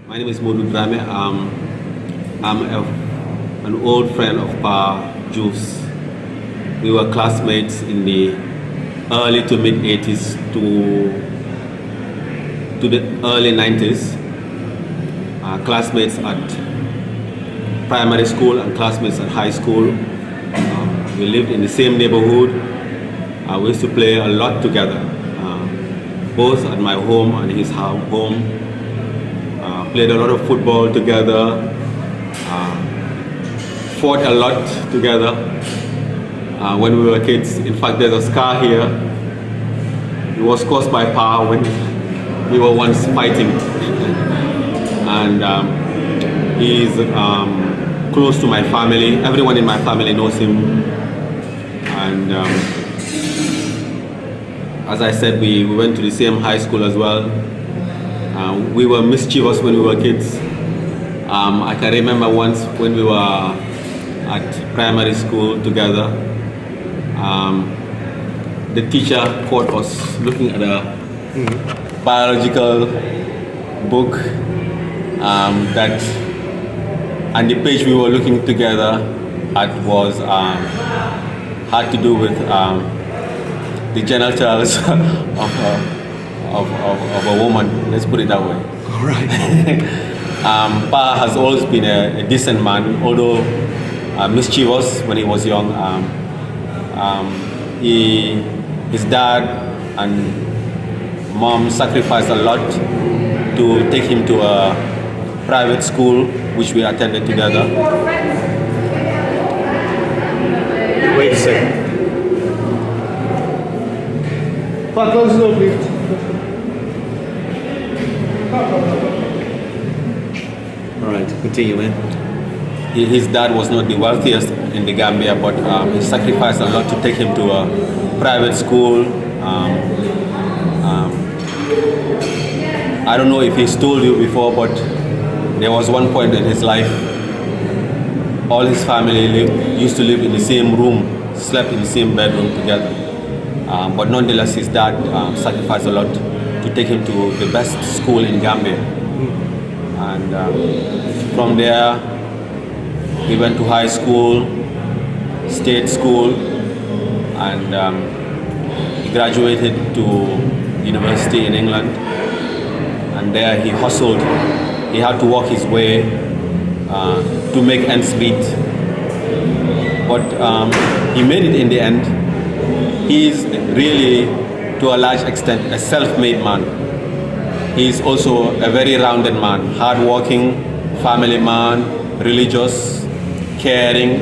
My name is Modu Drame. An old friend of Pa Joof's. We were classmates in the early to mid 80s to the early 90s. Classmates at primary school and classmates at high school. We lived in the same neighborhood. We used to play a lot together, both at my home and his home. Played a lot of football together, fought a lot together when we were kids. In fact, there's a scar here. It was caused by Pa when we were once fighting. And he's close to my family. Everyone in my family knows him. And as I said, we went to the same high school as well. We were mischievous when we were kids. I can remember once when we were at primary school together, the teacher caught us looking at a biological book and the page we were looking together at was had to do with the genitals of a woman, let's put it that way. All right. Pa has always been a decent man, although mischievous when he was young. His dad and mom sacrificed a lot to take him to a private school, which we attended together. Wait a second. Pa, close the door, please. All right, continue, man. His dad was not the wealthiest in the Gambia, but he sacrificed a lot to take him to a private school. I don't know if he's told you before, but there was one point in his life, all his family used to live in the same room, slept in the same bedroom together. But nonetheless, his dad sacrificed a lot to take him to the best school in Gambia. And from there, he went to high school, state school, and he graduated to university in England. And there he hustled. He had to work his way to make ends meet. But he made it in the end. He's really, to a large extent, a self-made man. He's also a very rounded man, hardworking, family man, religious, caring.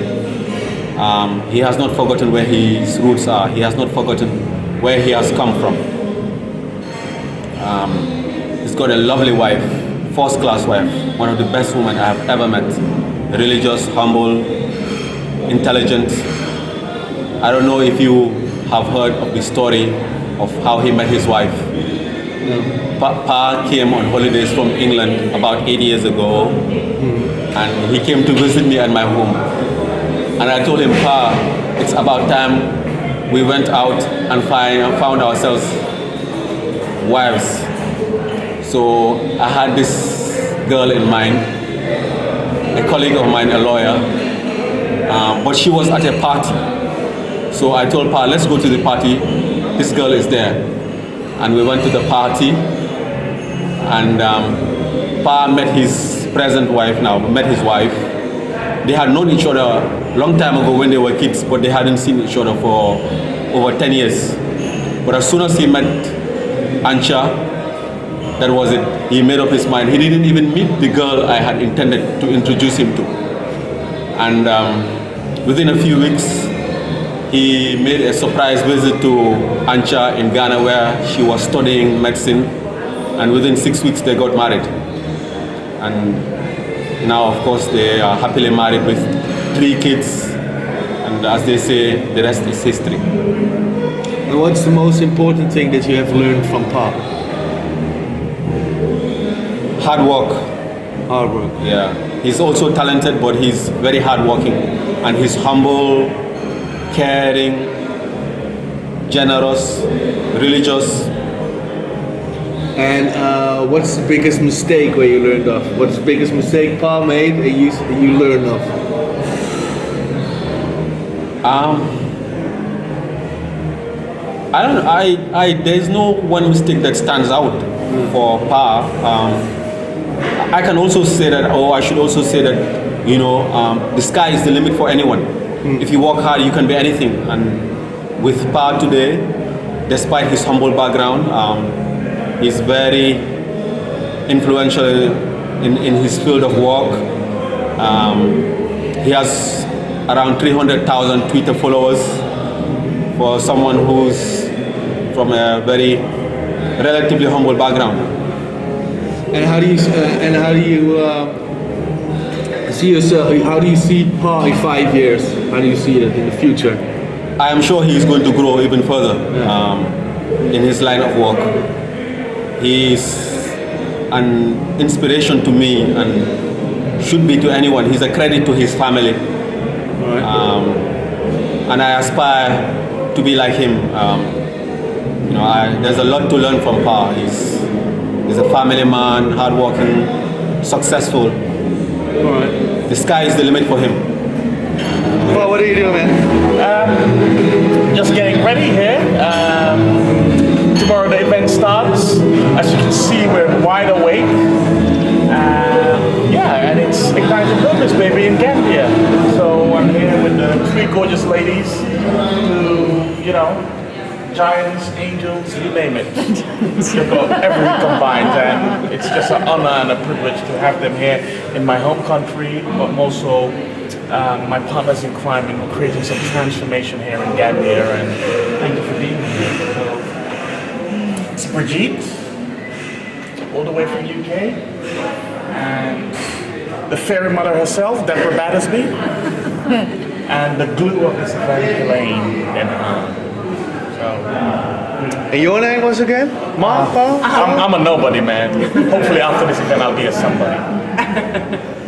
He has not forgotten where his roots are. He has not forgotten where he has come from. He's got a lovely wife, first-class wife, one of the best women I have ever met. Religious, humble, intelligent. I don't know if you have heard of the story of how he met his wife. Pa came on holidays from England about 8 years ago, and he came to visit me at my home. And I told him, Pa, it's about time we went out and found ourselves wives. So I had this girl in mind, a colleague of mine, a lawyer, but she was at a party. So I told Pa, let's go to the party. This girl is there. And we went to the party, and Pa met his present wife now, met his wife. They had known each other a long time ago when they were kids, but they hadn't seen each other for over 10 years. But as soon as he met Ancha, that was it. He made up his mind. He didn't even meet the girl I had intended to introduce him to. And within a few weeks, he made a surprise visit to Ancha in Ghana, where she was studying medicine. And within 6 weeks, they got married. And now, of course, they are happily married with 3 kids. And as they say, the rest is history. And what's the most important thing that you have learned from Pa? Hard work. Hard work. Yeah. He's also talented, but he's very hardworking. And he's humble, caring, generous, religious, And what's the biggest mistake where you learned of? What's the biggest mistake Pa made and you learned of? I don't know. There's no one mistake that stands out for Pa. I can also say that, or I should also say that, the sky is the limit for anyone. If you work hard, you can be anything. And with Pa today, despite his humble background, he's very influential in his field of work. He has around 300,000 Twitter followers. For someone who's from a very relatively humble background. And how do you see yourself? How do you see Pa in 5 years? How do you see it in the future? I am sure he's going to grow even further in his line of work. He's an inspiration to me and should be to anyone. He's a credit to his family. All right. And I aspire to be like him. There's a lot to learn from Pa. He's a family man, hardworking, successful. All right. The sky is the limit for him. Pa, what are you doing, man? Just getting ready here. Tomorrow the event starts. As you can see, we're wide awake. And it's Igniting Purpose, baby, in Gambia. So I'm here with the three gorgeous ladies who, giants, angels, you name it. They've got everything combined, and it's just an honor and a privilege to have them here in my home country, but also my partners in crime in creating some transformation here in Gambia, and thank you for being here. So, it's Brigitte, all the way from UK, and the fairy mother herself, Deborah Battersby, and the glue of this event, Elaine and And your name was again? Ma, Pa? I'm a nobody, man. Hopefully after this event I'll be a somebody.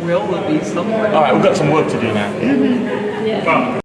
Will be somewhere. All right, we've got some work to do now. Yeah.